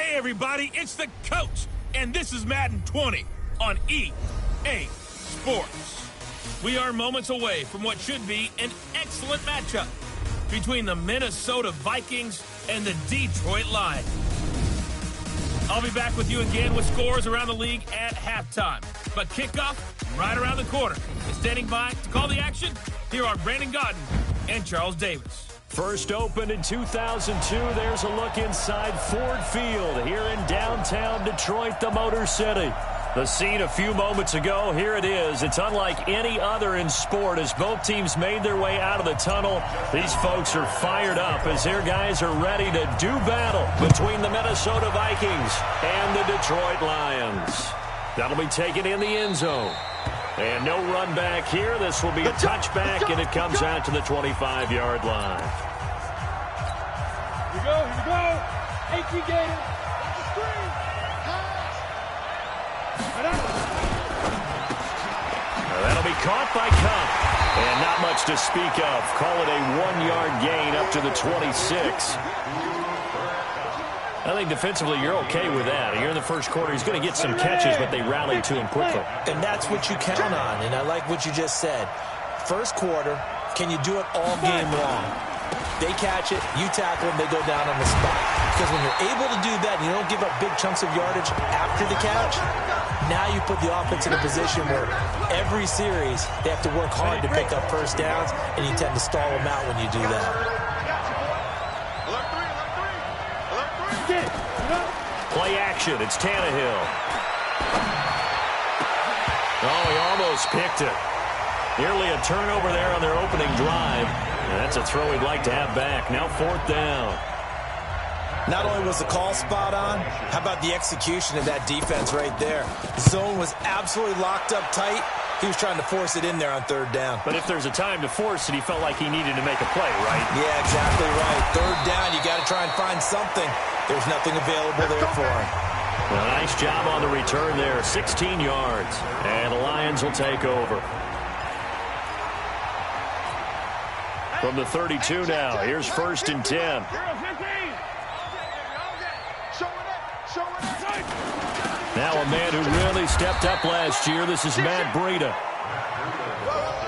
Hey everybody, it's the coach, and this is Madden 20 on EA Sports. We are moments away from what should be an excellent matchup between the Minnesota Vikings and the Detroit Lions. I'll be back with you again with scores around the league at halftime. But kickoff right around the corner. And standing by to call the action, here are Brandon Godden and Charles Davis. First opened in 2002, there's a look inside Ford Field here in downtown Detroit, the Motor City. The scene a few moments ago, here it is. It's unlike any other in sport as both teams made their way out of the tunnel. These folks are fired up as their guys are ready to do battle between the Minnesota Vikings and the Detroit Lions. That'll be taken in the end zone. And no run back here. This will be a touchback, and it comes out to the 25-yard line. Here we go, here we go. HG Gator. That'll be caught by Cup. And not much to speak of. Call it a 1-yard gain up to the 26. I think defensively you're okay with that. Here in the first quarter, he's going to get some catches, but they rallied to him quickly. And that's what you count on, and I like what you just said. First quarter, can you do it all game long? They catch it, you tackle them, they go down on the spot. Because when you're able to do that and you don't give up big chunks of yardage after the catch, now you put the offense in a position where every series they have to work hard to pick up first downs, and you tend to stall them out when you do that. Play action. It's Tannehill. Oh, he almost picked it. Nearly a turnover there on their opening drive. And that's a throw he'd like to have back. Now 4th down. Not only was the call spot on, how about the execution of that defense right there? The zone was absolutely locked up tight. He was trying to force it in there on 3rd down. But if there's a time to force it, he felt like he needed to make a play, right? Yeah, exactly right. 3rd down, you got to try and find something. There's nothing available there for him. Well, nice job on the return there. 16 yards. And the Lions will take over. From the 32 now, here's 1st and 10. Now a man who really stepped up last year. This is Matt Breida.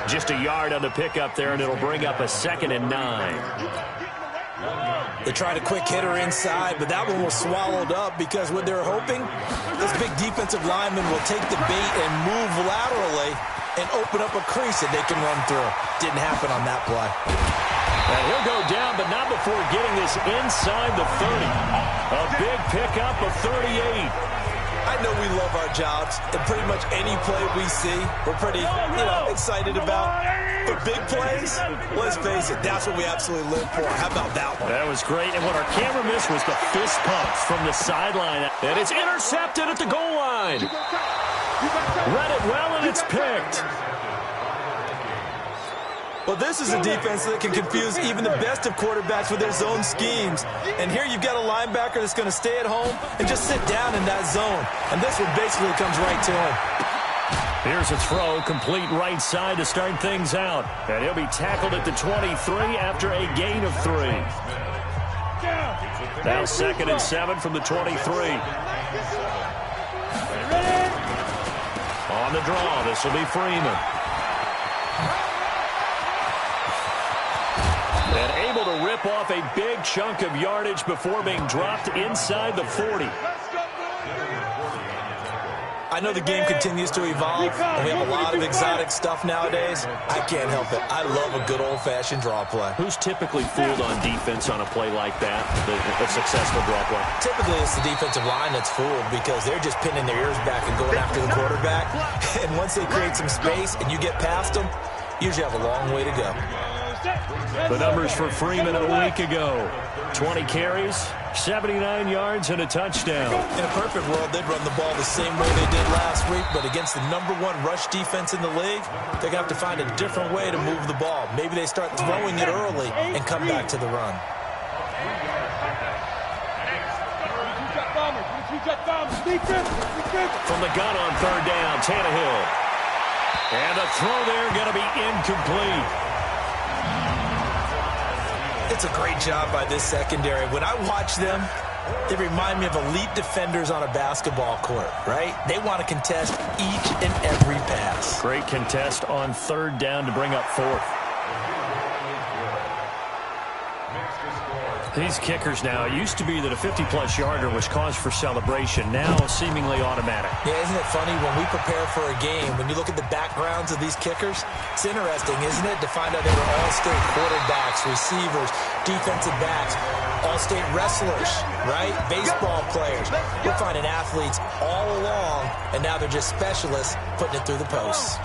Just a yard on the pickup there, and it'll bring up a 2nd and 9. They tried a quick hitter inside, but that one was swallowed up because what they're hoping, this big defensive lineman will take the bait and move laterally and open up a crease that they can run through. Didn't happen on that play. And he'll go down, but not before getting this inside the 30. A big pickup of 38. I know we love our jobs, and pretty much any play we see, we're pretty, excited about. But big plays, let's face it, that's what we absolutely live for. How about that one? That was great, and what our camera missed was the fist pump from the sideline. And it's intercepted at the goal line. Read it well, and it's picked. Well, this is a defense that can confuse even the best of quarterbacks with their zone schemes. And here you've got a linebacker that's going to stay at home and just sit down in that zone. And this one basically comes right to him. Here's a throw, complete right side to start things out. And he'll be tackled at the 23 after a gain of 3. Now 2nd and 7 from the 23. On the draw, this will be Freeman. And able to rip off a big chunk of yardage before being dropped inside the 40. I know the game continues to evolve, and we have a lot of exotic stuff nowadays. I can't help it. I love a good old-fashioned draw play. Who's typically fooled on defense on a play like that, a successful draw play? Typically, it's the defensive line that's fooled because they're just pinning their ears back and going after the quarterback. And once they create some space and you get past them, you usually have a long way to go. The numbers for Freeman a week ago. 20 carries, 79 yards, and a touchdown. In a perfect world, they'd run the ball the same way they did last week, but against the #1 rush defense in the league, they're going to have to find a different way to move the ball. Maybe they start throwing it early and come back to the run. From the gun on 3rd down, Tannehill. And a throw there going to be incomplete. It's a great job by this secondary. When I watch them, They remind me of elite defenders on a basketball court, right? They want to contest each and every pass. Great contest on third down to bring up fourth. These kickers now, it used to be that a 50-plus yarder was cause for celebration. Now seemingly automatic. Yeah, isn't it funny when we prepare for a game, when you look at the backgrounds of these kickers, it's interesting, isn't it, to find out they were all-state quarterbacks, receivers, defensive backs, all-state wrestlers, right? Baseball players. We're finding athletes all along, and now they're just specialists putting it through the posts.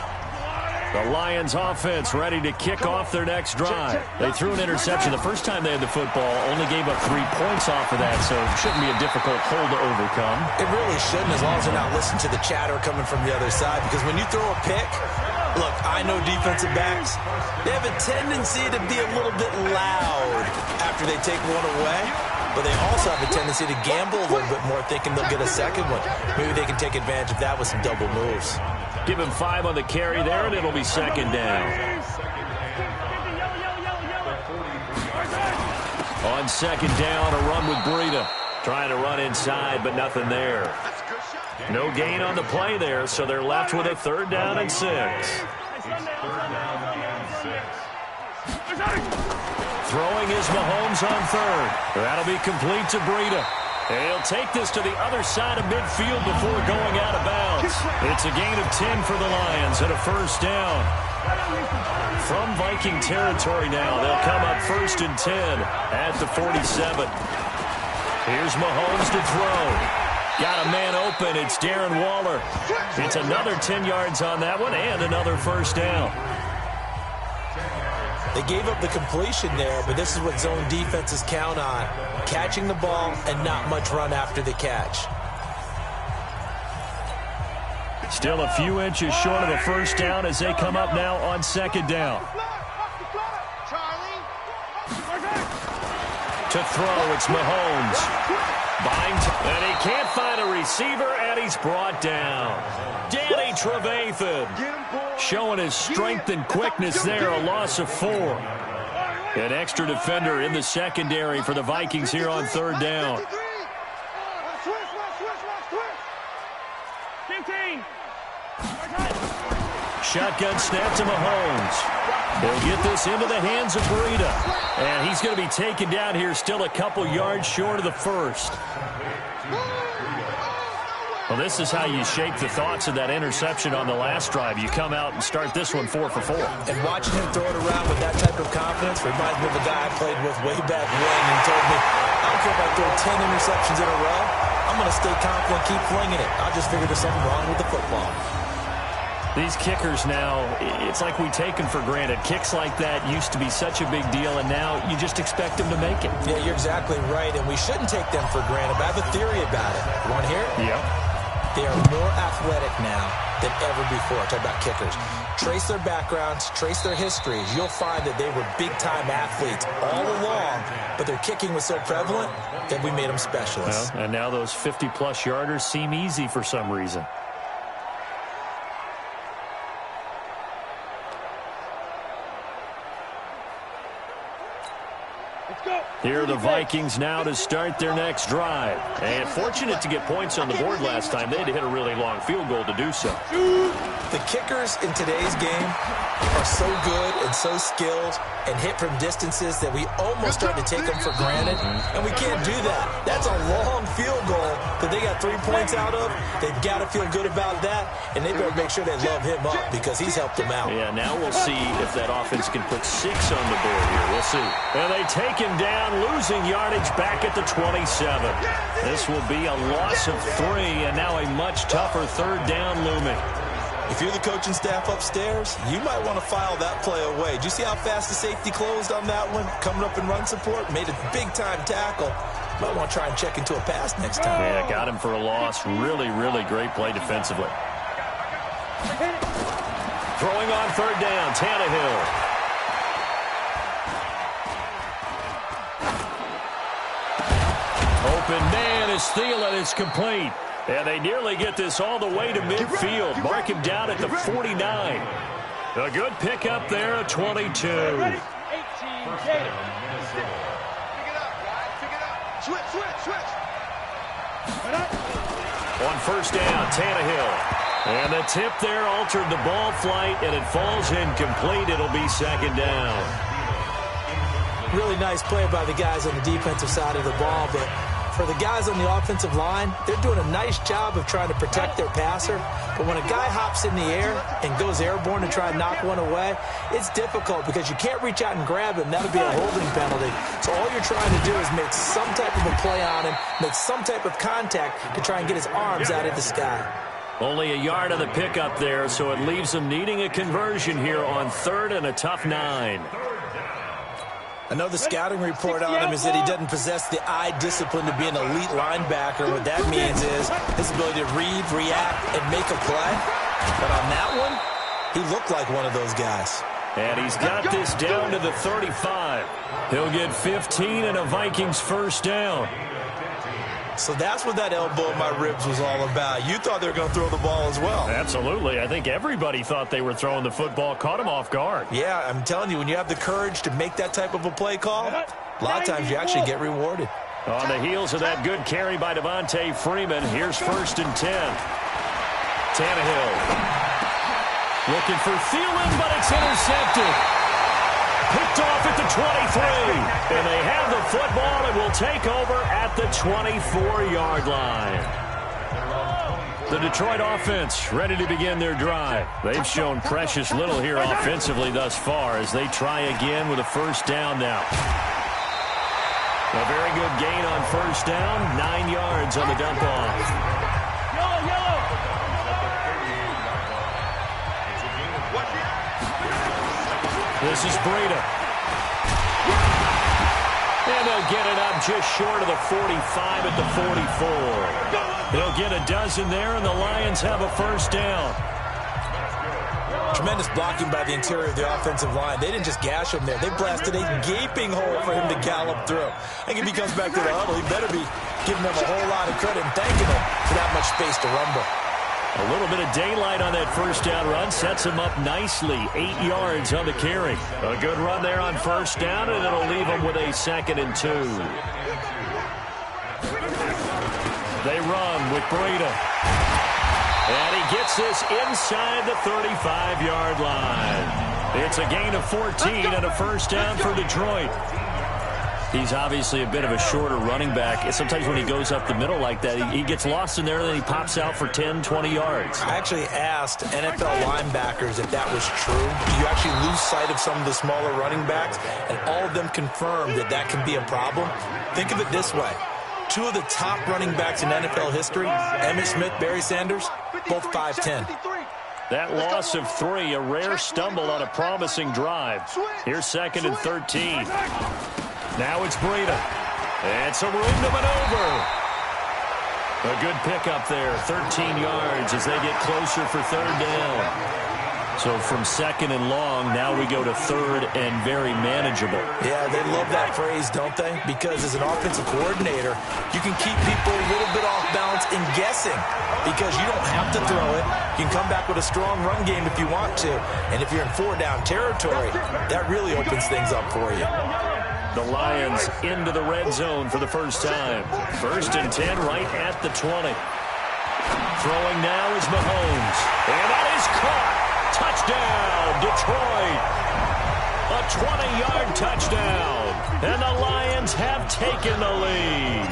The Lions offense ready to kick off their next drive. They threw an interception the first time they had the football, only gave up 3 points off of that, so it shouldn't be a difficult hole to overcome. It really shouldn't, as long as they're not listening to the chatter coming from the other side, because when you throw a pick, look, I know defensive backs, they have a tendency to be a little bit loud after they take one away, but they also have a tendency to gamble a little bit more, thinking they'll get a second one. Maybe they can take advantage of that with some double moves. Give him 5 on the carry there, and it'll be second down. On second down, a run with Breida. Trying to run inside, but nothing there. No gain on the play there, so they're left with a 3rd down and 6. Throwing is Mahomes on 3rd. That'll be complete to Breida. He'll take this to the other side of midfield before going out of bounds. It's a gain of 10 for the Lions and a 1st down. From Viking territory now, they'll come up 1st and 10 at the 47. Here's Mahomes to throw. Got a man open. It's Darren Waller. It's another 10 yards on that one and another 1st down. They gave up the completion there, but this is what zone defenses count on. Catching the ball and not much run after the catch. Still a few inches short of a 1st down as they come up now on 2nd down. To throw, it's Mahomes. And he can't find a receiver, and he's brought down. Danny Trevathan showing his strength and quickness there, a loss of 4. An extra defender in the secondary for the Vikings here on 3rd down. Shotgun snap to Mahomes. He'll get this into the hands of Breida. And he's going to be taken down here still a couple yards short of the 1st. Well, this is how you shake the thoughts of that interception on the last drive. You come out and start this one 4 for 4. And watching him throw it around with that type of confidence reminds me of a guy I played with way back when and told me, I don't care if I throw 10 interceptions in a row. I'm going to stay confident, keep flinging it. I just figured there's something wrong with the football. These kickers now, it's like we take them for granted. Kicks like that used to be such a big deal, and now you just expect them to make it. Yeah, you're exactly right, and we shouldn't take them for granted, but I have a theory about it. You want to hear it? Yeah. They are more athletic now than ever before. Talk about kickers. Trace their backgrounds, trace their histories. You'll find that they were big-time athletes all along, but their kicking was so prevalent that we made them specialists. Well, and now those 50-plus yarders seem easy for some reason. Here are the Vikings now to start their next drive. And fortunate to get points on the board last time. They had to hit a really long field goal to do so. The kickers in today's game are so good and so skilled and hit from distances that we almost start to take them for granted, and we can't do that. That's a long field goal that they got 3 points out of. They've got to feel good about that, and they better make sure they love him up because he's helped them out. Yeah, now we'll see if that offense can put 6 on the board here. We'll see. And they take him down, losing yardage back at the 27. This will be a loss of 3, and now a much tougher 3rd down looming. If you're the coaching staff upstairs, you might want to file that play away. Do you see how fast the safety closed on that one? Coming up in run support, made a big-time tackle. Might want to try and check into a pass next time. Yeah, got him for a loss. Really, really great play defensively. Throwing on 3rd down, Tannehill. Open man is Thielen. It's complete. And they nearly get this all the way to midfield. Mark him down at the 49. A good pickup there at 22. 18, Gator. Pick it up, guys. Pick it up. Switch. On first down, Tannehill. And the tip there altered the ball flight, and it falls incomplete. It'll be second down. Really nice play by the guys on the defensive side of the ball, but for the guys on the offensive line, they're doing a nice job of trying to protect their passer. But when a guy hops in the air and goes airborne to try and knock one away, it's difficult because you can't reach out and grab him. That'll be a holding penalty. So all you're trying to do is make some type of a play on him, make some type of contact to try and get his arms out of the sky. Only a yard of the pickup there, so it leaves them needing a conversion here on 3rd and a tough 9. I know the scouting report on him is that he doesn't possess the eye discipline to be an elite linebacker. What that means is his ability to read, react, and make a play. But on that one, he looked like one of those guys. And he's got this down to the 35. He'll get 15 and a Vikings first down. So that's what that elbow in my ribs was all about. You thought they were going to throw the ball as well. Absolutely. I think everybody thought they were throwing the football, caught him off guard. Yeah, I'm telling you, when you have the courage to make that type of a play call, a lot of times you actually get rewarded. On the heels of that good carry by Devontae Freeman, here's 1st and 10. Tannehill looking for Thielen, but it's intercepted. Picked off at the 23. And they have the football and will take over at the 24-yard line. The Detroit offense ready to begin their drive. They've shown precious little here offensively thus far as they try again with a first down now. A very good gain on first down, 9 yards on the dump off. This is Breida. And they'll get it up just short of the 45 at the 44. They'll get a dozen there, and the Lions have a first down. Tremendous blocking by the interior of the offensive line. They didn't just gash him there. They blasted a gaping hole for him to gallop through. I think if he comes back to the huddle, he better be giving them a whole lot of credit and thanking them for that much space to rumble. A little bit of daylight on that first down run sets him up nicely. 8 yards on the carry. A good run there on first down, and it'll leave him with a 2nd and 2. They run with Breida. And he gets this inside the 35-yard line. It's a gain of 14 and a first down for Detroit. He's obviously a bit of a shorter running back. Sometimes when he goes up the middle like that, he gets lost in there, and then he pops out for 10, 20 yards. I actually asked NFL linebackers if that was true. Do you actually lose sight of some of the smaller running backs? And all of them confirmed that that can be a problem. Think of it this way. 2 of the top running backs in NFL history, Emmitt Smith, Barry Sanders, both 5'10". That loss of 3, a rare stumble on a promising drive. Here's 2nd and 13. Now it's Breida. And some room to maneuver. A good pickup there, 13 yards as they get closer for 3rd down. So from 2nd and long, now we go to 3rd and very manageable. Yeah, they love that phrase, don't they? Because as an offensive coordinator, you can keep people a little bit off balance and guessing because you don't have to throw it. You can come back with a strong run game if you want to. And if you're in 4-down territory, that really opens things up for you. The Lions into the red zone for the first time. 1st and 10 right at the 20. Throwing now is Mahomes. And that is caught. Touchdown, Detroit. A 20-yard touchdown. And the Lions have taken the lead.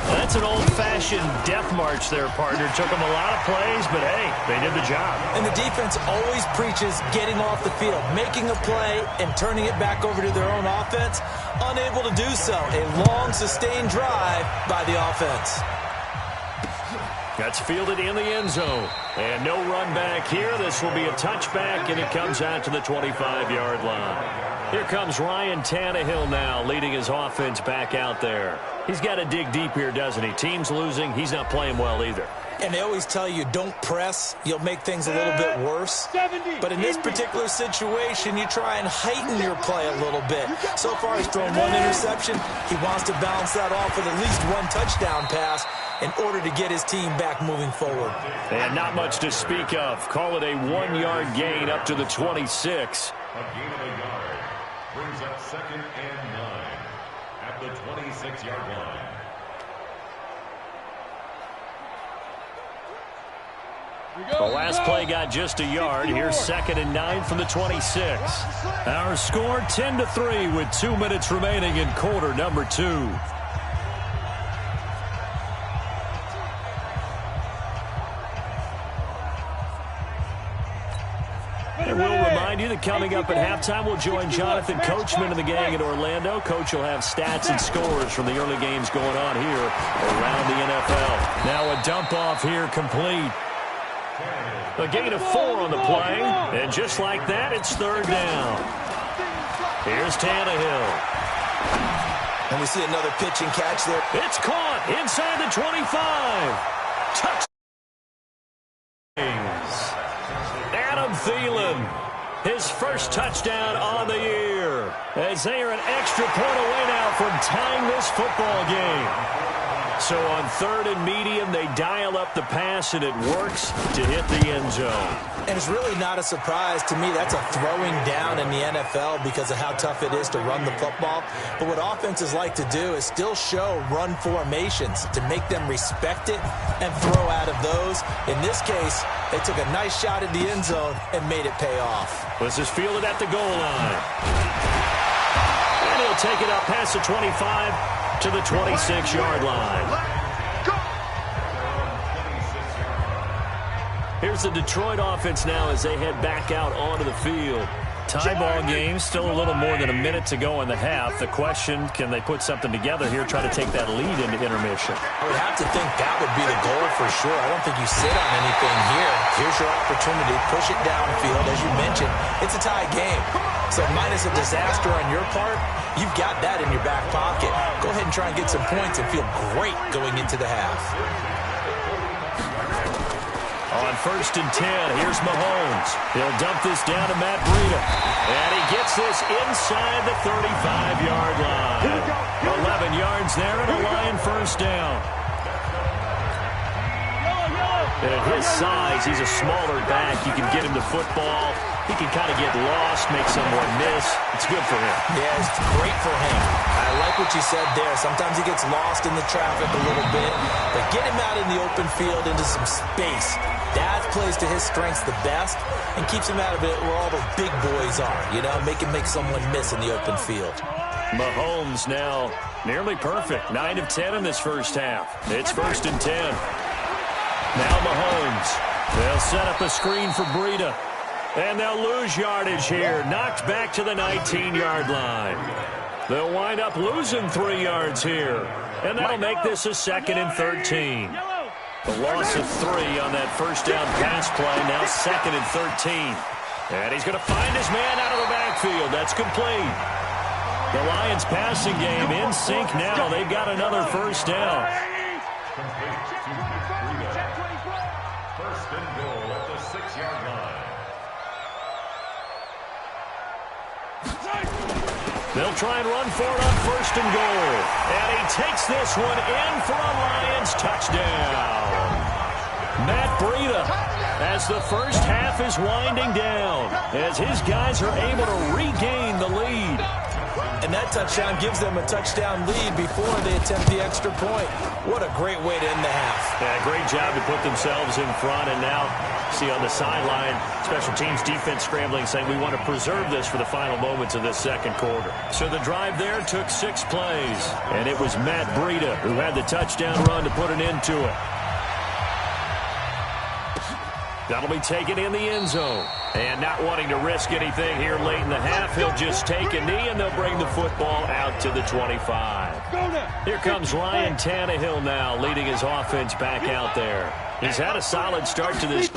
That's an old-fashioned death march there, partner. Took them a lot of plays, but hey, they did the job. And the defense always preaches getting off the field, making a play, and turning it back over to their own offense. Unable to do so. A long, sustained drive by the offense. That's fielded in the end zone. And no run back here. This will be a touchback, and it comes out to the 25-yard line. Here comes Ryan Tannehill now, leading his offense back out there. He's got to dig deep here, doesn't he? Team's losing. He's not playing well either. And they always tell you, don't press. You'll make things a little bit worse. But in this particular situation, you try and heighten your play a little bit. So far, he's thrown 1 interception. He wants to balance that off with at least 1 touchdown pass in order to get his team back moving forward. And not much to speak of. Call it a 1-yard gain up to the 26. A gain of a yard brings up 2nd and 9 at the 26-yard line. The last play got just a yard. Here's 2nd and 9 from the 26. Our score 10-3 with 2 minutes remaining in quarter number 2. And we'll remind you that coming up at halftime, we'll join Jonathan Coachman and the gang in Orlando. Coach will have stats and scores from the early games going on here around the NFL. Now a dump off here complete. A gain of 4 on the play, and just like that, it's 3rd down. Here's Tannehill. And we see another pitch and catch there. It's caught inside the 25. Touchdown. Adam Thielen, his first touchdown on the year, as they are an extra point away now from tying this football game. So on 3rd and medium, they dial up the pass, and it works to hit the end zone. And it's really not a surprise to me. That's a throwing down in the NFL because of how tough it is to run the football. But what offenses like to do is still show run formations to make them respect it and throw out of those. In this case, they took a nice shot at the end zone and made it pay off. This is fielded at the goal line. And he'll take it up past the 25 to the 26-yard line. Here's the Detroit offense now as they head back out onto the field. Tie ball game, still a little more than a minute to go in the half. The question, can they put something together here, try to take that lead into intermission? I would have to think that would be the goal for sure. I don't think you sit on anything here. Here's your opportunity. Push it downfield. As you mentioned, it's a tie game. So minus a disaster on your part, you've got that in your back pocket. Go ahead and try and get some points and feel great going into the half. On 1st and 10, here's Mahomes. He'll dump this down to Matt Breida. And he gets this inside the 35-yard line. 11 yards there and a Lion first down. And at his size, he's a smaller back. You can get him the football. He can kind of get lost, make someone miss. It's good for him. Yeah, it's great for him. I like what you said there. Sometimes he gets lost in the traffic a little bit. But get him out in the open field into some space. That plays to his strengths the best and keeps him out of it where all the big boys are. You know, make someone miss in the open field. Mahomes now nearly perfect. 9 of 10 in this first half. It's 1st and 10. Now Mahomes. They'll set up a screen for Breida. And they'll lose yardage here. Knocked back to the 19-yard line. They'll wind up losing 3 yards here. And that'll make this a 2nd and 13. The loss of 3 on that first down pass play. Now 2nd and 13. And he's going to find his man out of the backfield. That's complete. The Lions passing game in sync now. They've got another first down. First and goal at the 6-yard line. They'll try and run for it on 1st and goal. And he takes this one in for a Lions touchdown. Matt Breida, as the first half is winding down, as his guys are able to regain the lead. And that touchdown gives them a touchdown lead before they attempt the extra point. What a great way to end the half. Yeah, great job to put themselves in front. And now, see on the sideline, special teams defense scrambling, saying we want to preserve this for the final moments of this second quarter. So the drive there took 6 plays. And it was Matt Breida who had the touchdown run to put an end to it. That'll be taken in the end zone. And not wanting to risk anything here late in the half, he'll just take a knee, and they'll bring the football out to the 25. Here comes Ryan Tannehill now, leading his offense back out there. He's had a solid start to this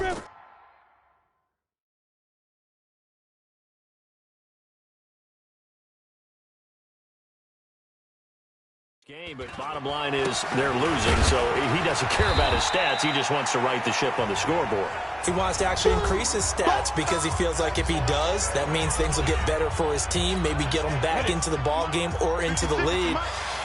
game, but bottom line is they're losing, so he doesn't care about his stats. He just wants to right the ship on the scoreboard. He wants to actually increase his stats because he feels like if he does, that means things will get better for his team, maybe get them back into the ball game or into the lead.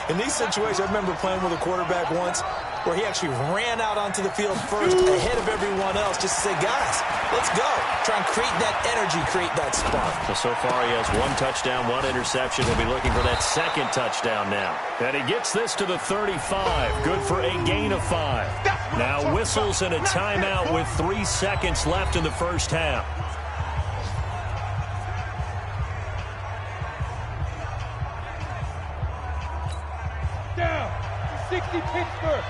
In these situations, I remember playing with a quarterback once. where he actually ran out onto the field first ahead of everyone else just to say, guys, let's go. Try and create that energy, create that spark. So far he has 1 touchdown, 1 interception. He'll be looking for that 2nd touchdown now. And he gets this to the 35. Good for a gain of 5. Now whistles and a timeout with 3 seconds left in the first half. Down. 60 Pittsburgh.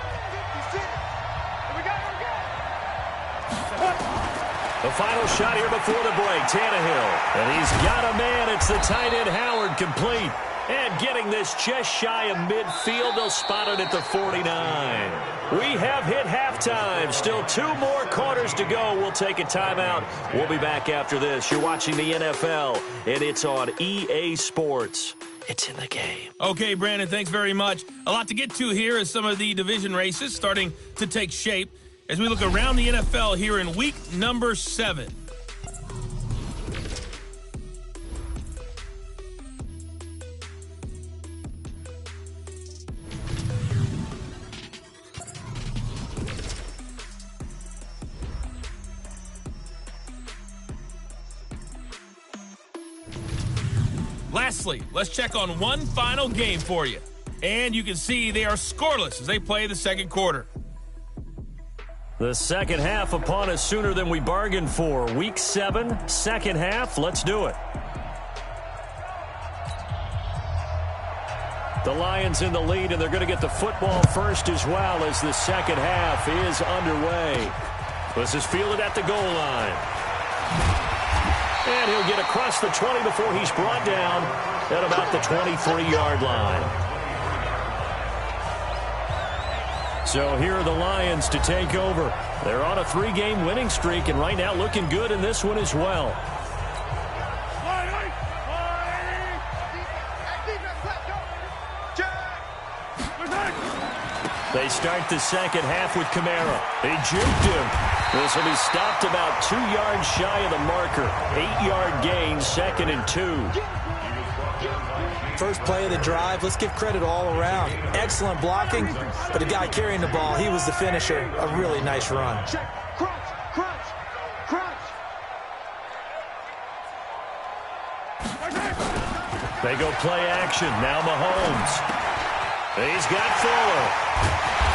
The final shot here before the break, Tannehill. And he's got a man. It's the tight end Howard, complete. And getting this just shy of midfield. They'll spot it at the 49. We have hit halftime. Still 2 more quarters to go. We'll take a timeout. We'll be back after this. You're watching the NFL, and it's on EA Sports. It's in the game. Okay, Brandon, thanks very much. A lot to get to here as some of the division races starting to take shape as we look around the NFL here in week number 7. Lastly, let's check on one final game for you. And you can see they are scoreless as they play the second quarter. The second half upon us sooner than we bargained for. Week 7, second half. Let's do it. The Lions in the lead, and they're going to get the football first as well as the second half is underway. This is fielded at the goal line. And he'll get across the 20 before he's brought down at about the 23-yard line. So here are the Lions to take over. They're on a 3-game winning streak, and right now looking good in this one as well. They start the second half with Kamara. They juked him. This will be stopped about 2 yards shy of the marker. 8-yard gain, 2nd and 2. First play of the drive, let's give credit all around. Excellent blocking, but the guy carrying the ball, he was the finisher. A really nice run. They go play action. Now Mahomes. He's got Fuller.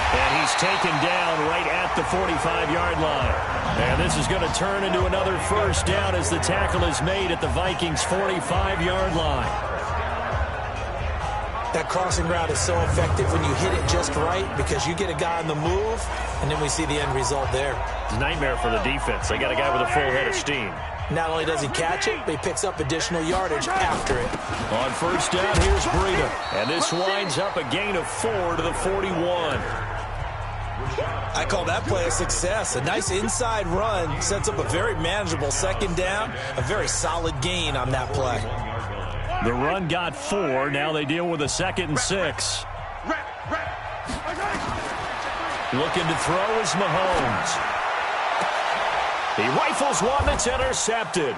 And he's taken down right at the 45-yard line. And this is going to turn into another first down as the tackle is made at the Vikings' 45-yard line. That crossing route is so effective when you hit it just right because you get a guy on the move, and then we see the end result there. It's a nightmare for the defense. They got a guy with a full head of steam. Not only does he catch it, but he picks up additional yardage after it. On first down, here's Breida. And this winds up a gain of 4 to the 41. I call that play a success. A nice inside run sets up a very manageable second down. A very solid gain on that play. The run got 4. Now they deal with a 2nd and 6. Looking to throw is Mahomes. He rifles one that's intercepted.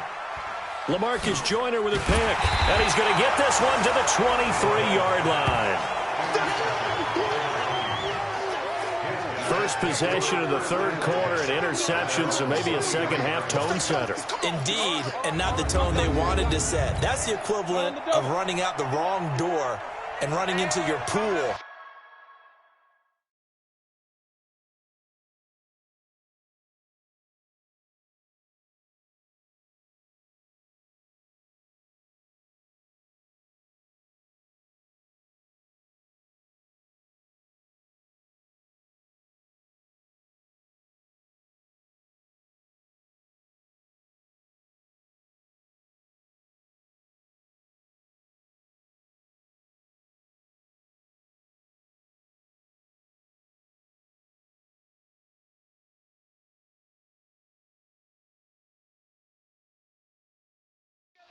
LaMarcus Joyner with a pick. And he's going to get this one to the 23-yard line. First possession of the third quarter, an interception, so maybe a second-half tone setter. Indeed, and not the tone they wanted to set. That's the equivalent of running out the wrong door and running into your pool.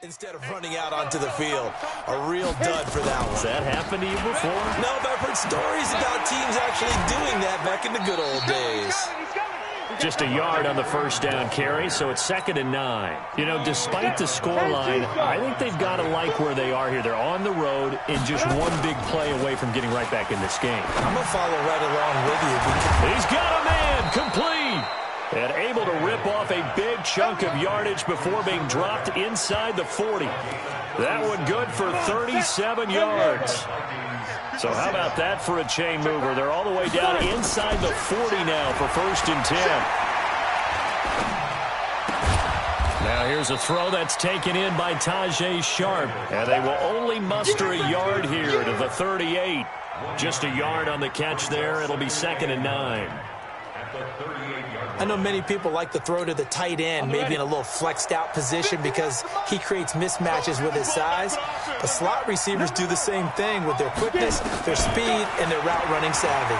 Instead of running out onto the field. A real dud for that one. Has that happened to you before? No, but I've heard stories about teams actually doing that back in the good old days. Just a yard on the first down carry, so it's 2nd and 9. You know, despite the scoreline, I think they've got to like where they are here. They're on the road and just one big play away from getting right back in this game. I'm going to follow right along with you. He's got a man, complete. And able to rip off a big chunk of yardage before being dropped inside the 40. That one good for 37 yards. So how about that for a chain mover? They're all the way down inside the 40 now for 1st and 10. Now here's a throw that's taken in by Tajay Sharp. And they will only muster a yard here to the 38. Just a yard on the catch there. It'll be 2nd and 9. I know many people like to throw to the tight end, maybe in a little flexed out position because he creates mismatches with his size. But slot receivers do the same thing with their quickness, their speed, and their route running savvy.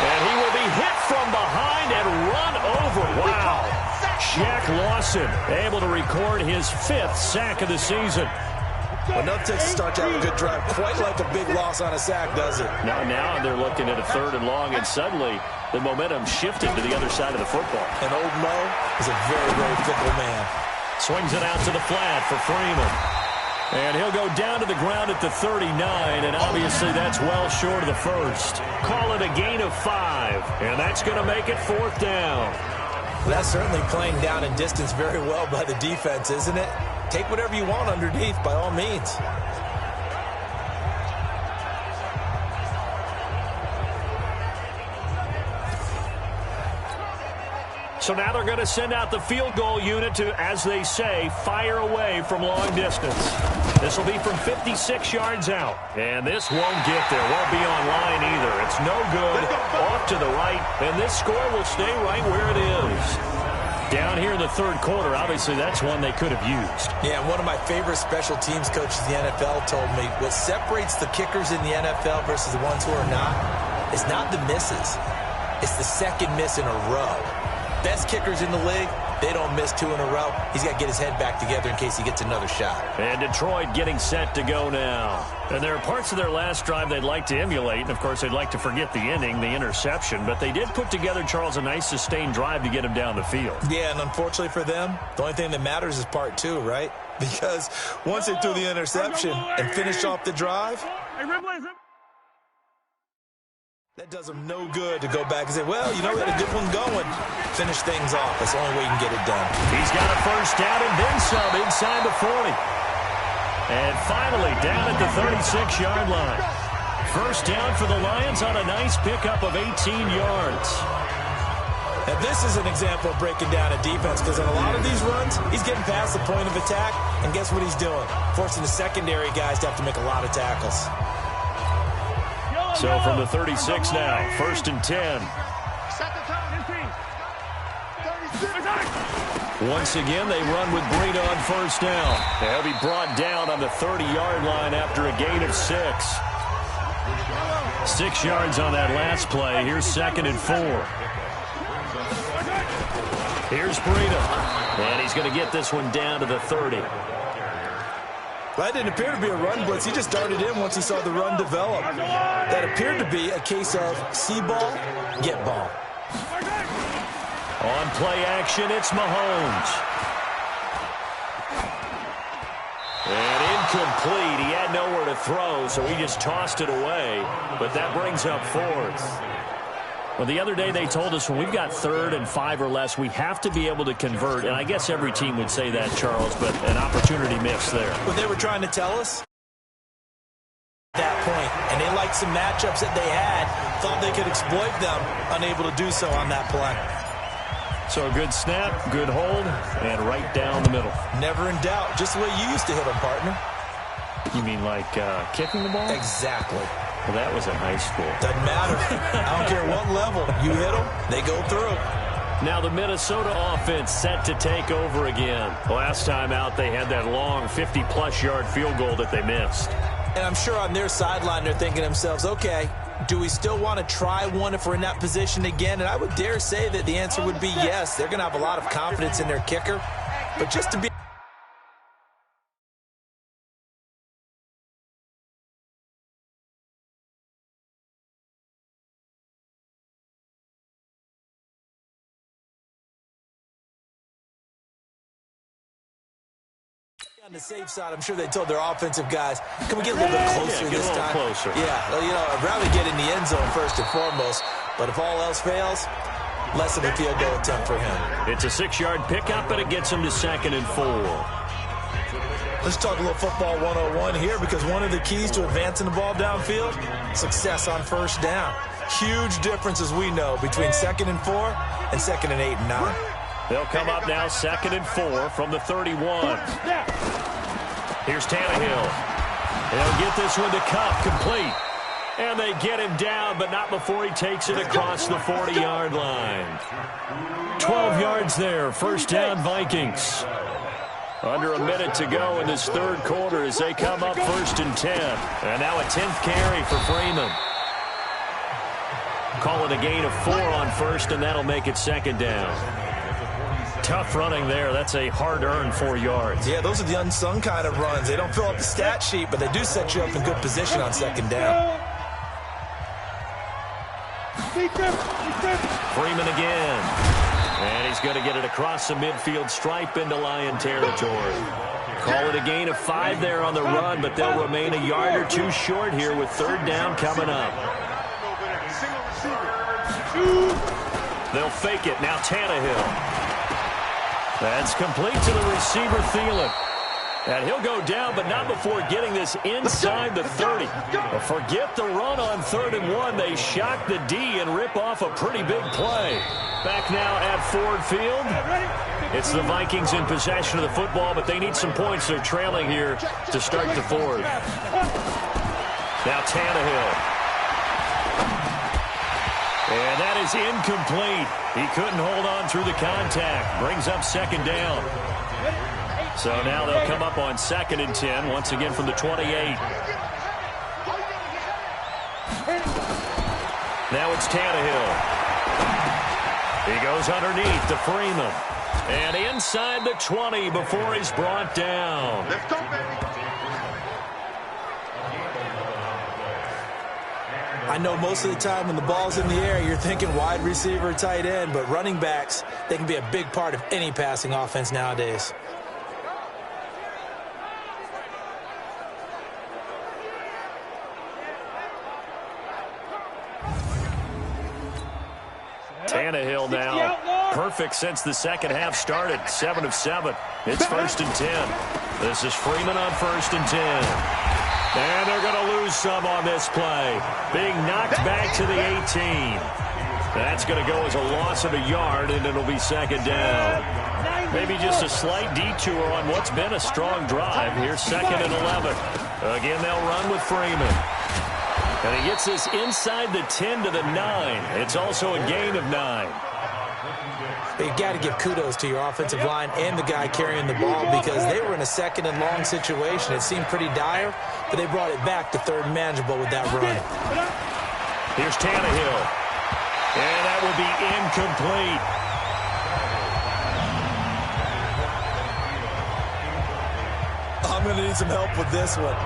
And he will be hit from behind and run over. Wow. Shaq Lawson able to record his 5th sack of the season. Well, nothing takes to start to have a good drive quite like a big loss on a sack, does it? Now they're looking at a 3rd and long, and suddenly the momentum shifted to the other side of the football. And Old Mo is a very, very fickle man. Swings it out to the flat for Freeman. And he'll go down to the ground at the 39, and obviously that's well short of the first. Call it a gain of 5, and that's going to make it 4th down. Well, that's certainly playing down and distance very well by the defense, isn't it? Take whatever you want underneath, by all means. So now they're going to send out the field goal unit to, as they say, fire away from long distance. This will be from 56 yards out. And this won't get there. Won't be on line either. It's no good. Off to the right. And this score will stay right where it is. Down here in the 3rd quarter, obviously that's one they could have used. Yeah, one of my favorite special teams coaches in the NFL told me what separates the kickers in the NFL versus the ones who are not is not the misses. It's the 2nd miss in a row. Best kickers in the league, they don't miss 2 in a row. He's got to get his head back together in case he gets another shot. And Detroit getting set to go now. And there are parts of their last drive they'd like to emulate. And, of course, they'd like to forget the ending, the interception. But they did put together, Charles, a nice sustained drive to get him down the field. Yeah, and unfortunately for them, the only thing that matters is part 2, right? Because once they threw the interception and finished off the drive, that does them no good to go back and say, well, you know, we had a good one going. Finish things off. That's the only way you can get it done. He's got a 1st down and then some inside the 40. And finally down at the 36-yard line. 1st down for the Lions on a nice pickup of 18 yards. And this is an example of breaking down a defense because on a lot of these runs, he's getting past the point of attack, and guess what he's doing? Forcing the secondary guys to have to make a lot of tackles. So from the 36 now, 1st and 10. Once again, they run with Breida on 1st down. They'll be brought down on the 30-yard line after a gain of 6. 6 yards on that last play. Here's 2nd and 4. Here's Breida. And he's going to get this one down to the 30. That didn't appear to be a run blitz. He just darted in once he saw the run develop. That appeared to be a case of see ball, get ball. On play action, it's Mahomes. And incomplete. He had nowhere to throw, so he just tossed it away. But that brings up 4th. Well, the other day they told us when we've got 3rd and 5 or less, we have to be able to convert. And I guess every team would say that, Charles, but an opportunity missed there. What they were trying to tell us at that point, and they liked some matchups that they had, thought they could exploit them, unable to do so on that play. So a good snap, good hold, and right down the middle. Never in doubt, just the way you used to hit them, partner. You mean like kicking the ball? Exactly. Well, that was in high school. Doesn't matter. I don't care what level. You hit them, they go through. Now the Minnesota offense set to take over again. Last time out, they had that long 50-plus yard field goal that they missed. And I'm sure on their sideline, they're thinking to themselves, okay, do we still want to try one if we're in that position again? And I would dare say that the answer would be yes. They're going to have a lot of confidence in their kicker. But just to be On the safe side, I'm sure they told their offensive guys, can we get a little bit closer this time? Closer. Yeah, well, I'd rather get in the end zone first and foremost, but if all else fails, less of a field goal attempt for him. It's a 6-yard pickup, and it gets him to 2nd and 4. Let's talk a little football 101 here, because one of the keys to advancing the ball downfield, success on first down. Huge difference, as we know, between 2nd and 4 and 2nd and 8 and 9. They'll come up now 2nd and 4 from the 31. Here's Tannehill. He'll get this one to Cup, complete. And they get him down, but not before he takes it across the 40-yard line. 12 yards there, first down Vikings. Under a minute to go in this third quarter as they come up 1st and 10. And now a 10th carry for Freeman. Call it a gain of 4 on first, and that'll make it 2nd down. Tough running there. That's a hard-earned 4 yards. Yeah, those are the unsung kind of runs. They don't fill up the stat sheet, but they do set you up in good position on 2nd down. Freeman again. And he's going to get it across the midfield stripe into Lion territory. Call it a gain of 5 there on the run, but they'll remain a yard or 2 short here with 3rd down coming up. They'll fake it. Now Tannehill. That's complete to the receiver, Thielen. And he'll go down, but not before getting this inside the 30. But forget the run on 3rd and 1. They shock the D and rip off a pretty big play. Back now at Ford Field. It's the Vikings in possession of the football, but they need some points. They're trailing here to start the 4th. Now Tannehill. And that is incomplete. He couldn't hold on through the contact. Brings up 2nd down. So now they'll come up on 2nd and 10, once again from the 28. Now it's Tannehill. He goes underneath to Freeman. And inside the 20 before he's brought down. Let's go, baby. I know most of the time when the ball's in the air, you're thinking wide receiver, tight end, but running backs, they can be a big part of any passing offense nowadays. Tannehill now, perfect since the second half started, 7 of 7. It's 1st and 10. This is Freeman on 1st and 10. And they're going to lose some on this play. Being knocked back to the 18. That's going to go as a loss of a yard, and it'll be 2nd down. Maybe just a slight detour on what's been a strong drive. Here's 2nd and 11. Again, they'll run with Freeman. And he gets this inside the 10 to the 9. It's also a gain of 9. You've got to give kudos to your offensive line and the guy carrying the ball, because they were in a 2nd and long situation. It seemed pretty dire, but they brought it back to 3rd and manageable with that run. Here's Tannehill. And that will be incomplete. I'm going to need some help with this one.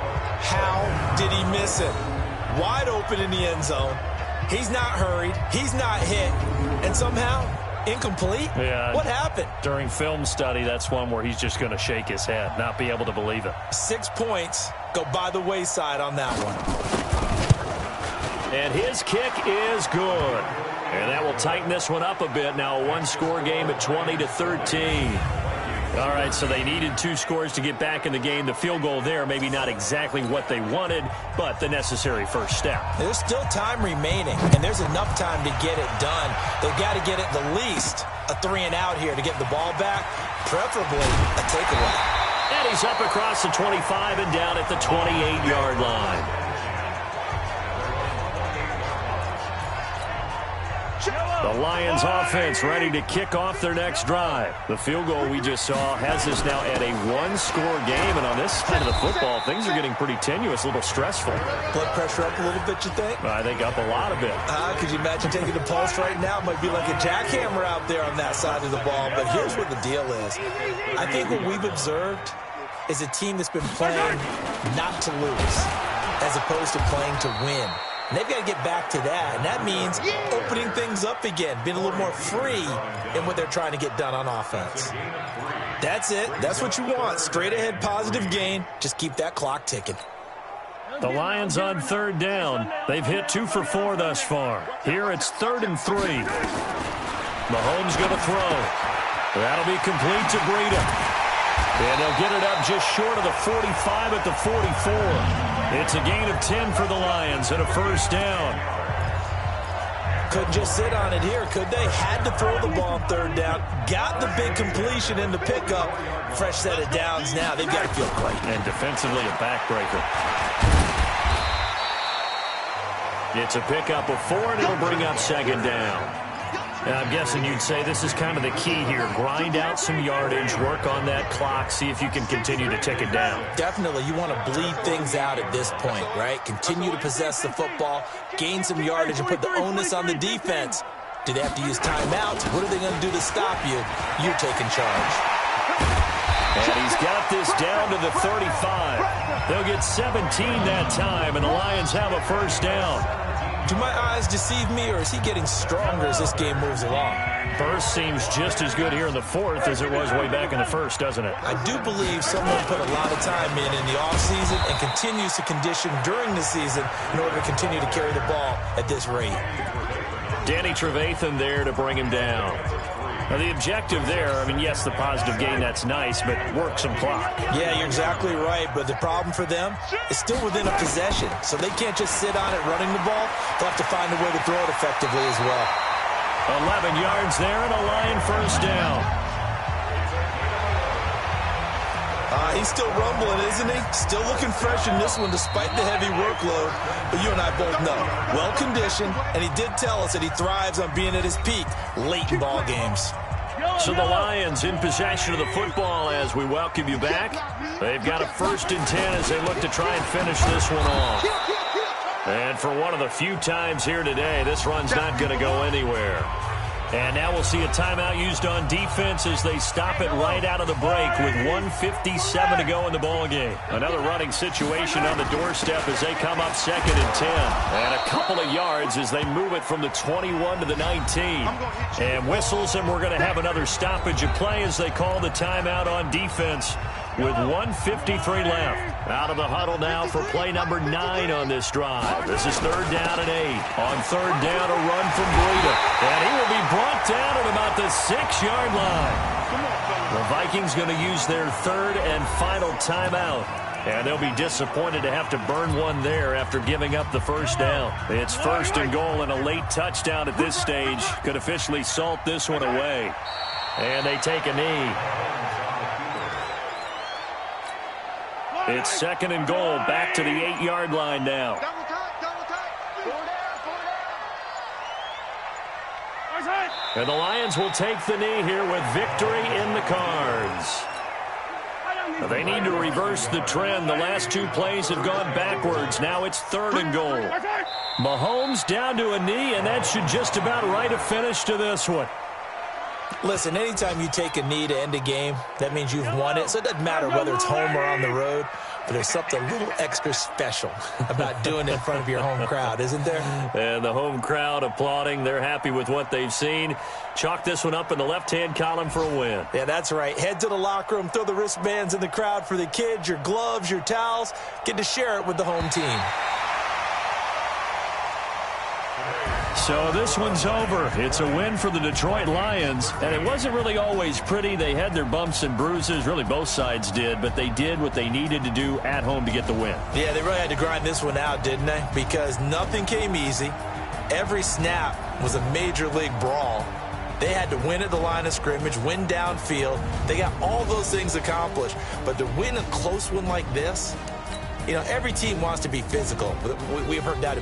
How did he miss it? Wide open in the end zone. He's not hurried. He's not hit. And somehow, incomplete? Yeah. What happened? During film study, that's one where he's just going to shake his head, not be able to believe it. 6 points go by the wayside on that one. And his kick is good. And that will tighten this one up a bit. Now a 1-score game at 20-13. All right, so they needed 2 scores to get back in the game. The field goal there, maybe not exactly what they wanted, but the necessary first step. There's still time remaining, and there's enough time to get it done. They've got to get at the least a 3 and out here to get the ball back, preferably a takeaway. And he's up across the 25 and down at the 28-yard line. The Lions offense ready to kick off their next drive. The field goal we just saw has us now at a 1-score game, and on this side of the football, things are getting pretty tenuous, a little stressful. Blood pressure up a little bit, you think? I think up a lot of it. Could you imagine taking the pulse right now? It might be like a jackhammer out there on that side of the ball, but here's what the deal is. I think what we've observed is a team that's been playing not to lose as opposed to playing to win. And they've got to get back to that. And that means opening things up again, being a little more free in what they're trying to get done on offense. That's it. That's what you want. Straight ahead, positive gain. Just keep that clock ticking. The Lions on third down. They've hit 2 for 4 thus far. Here it's 3rd and 3. Mahomes going to throw. That'll be complete to Breida. And they'll get it up just short of the 45 at the 44. It's a gain of 10 for the Lions and a first down. Couldn't just sit on it here, could they? Had to throw the ball on third down. Got the big completion in the pickup. Fresh set of downs now. They've got to feel great. And defensively a backbreaker. It's a pickup of 4, and it'll bring up 2nd down. And I'm guessing you'd say this is kind of the key here. Grind out some yardage, work on that clock, see if you can continue to tick it down. Definitely. You want to bleed things out at this point, right? Continue to possess the football, gain some yardage, and put the onus on the defense. Do they have to use timeouts? What are they going to do to stop you? You're taking charge. And he's got this down to the 35. They'll get 17 that time, and the Lions have a first down. Do my eyes deceive me, or is he getting stronger as this game moves along? Burst seems just as good here in the 4th as it was way back in the 1st, doesn't it? I do believe someone put a lot of time in the offseason and continues to condition during the season in order to continue to carry the ball at this rate. Danny Trevathan there to bring him down. Now, the objective there, I mean, yes, the positive gain, that's nice, but work some clock. Yeah, you're exactly right, but the problem for them is still within a possession, so they can't just sit on it running the ball. They'll have to find a way to throw it effectively as well. 11 yards there and a Lion first down. He's still rumbling, isn't he? Still looking fresh in this one despite the heavy workload. But you and I both know, well-conditioned, and he did tell us that he thrives on being at his peak late in ball games. So the Lions in possession of the football as we welcome you back. They've got a 1st and 10 as they look to try and finish this one off. And for one of the few times here today, this run's not going to go anywhere. And now we'll see a timeout used on defense as they stop it right out of the break with 1:57 to go in the ballgame. Another running situation on the doorstep as they come up 2nd and 10. And a couple of yards as they move it from the 21 to the 19. And whistles, and we're going to have another stoppage of play as they call the timeout on defense with 1:53 left. Out of the huddle now for play number 9 on this drive. This is 3rd down and 8. On 3rd down, a run from Breida. And he will be brought down at about the 6-yard line. The Vikings going to use their 3rd and final timeout. And they'll be disappointed to have to burn one there after giving up the first down. It's 1st and goal and a late touchdown at this stage could officially salt this one away. And they take a knee. It's 2nd and goal, back to the 8-yard line now. And the Lions will take the knee here with victory in the cards. They need to reverse the trend. The last 2 plays have gone backwards. Now it's 3rd and goal. Mahomes down to a knee, and that should just about write a finish to this one. Listen, anytime you take a knee to end a game, that means you've won it. So it doesn't matter whether it's home or on the road, but there's something a little extra special about doing it in front of your home crowd, isn't there? And the home crowd applauding. They're happy with what they've seen. Chalk this one up in the left-hand column for a win. Yeah, that's right. Head to the locker room, throw the wristbands in the crowd for the kids, your gloves, your towels. Get to share it with the home team. So this one's over. It's a win for the Detroit Lions, and it wasn't really always pretty. They had their bumps and bruises. Really, both sides did, but they did what they needed to do at home to get the win. Yeah, they really had to grind this one out, didn't they? Because nothing came easy. Every snap was a major league brawl. They had to win at the line of scrimmage, win downfield. They got all those things accomplished. But to win a close one like this, you know, every team wants to be physical. We've heard that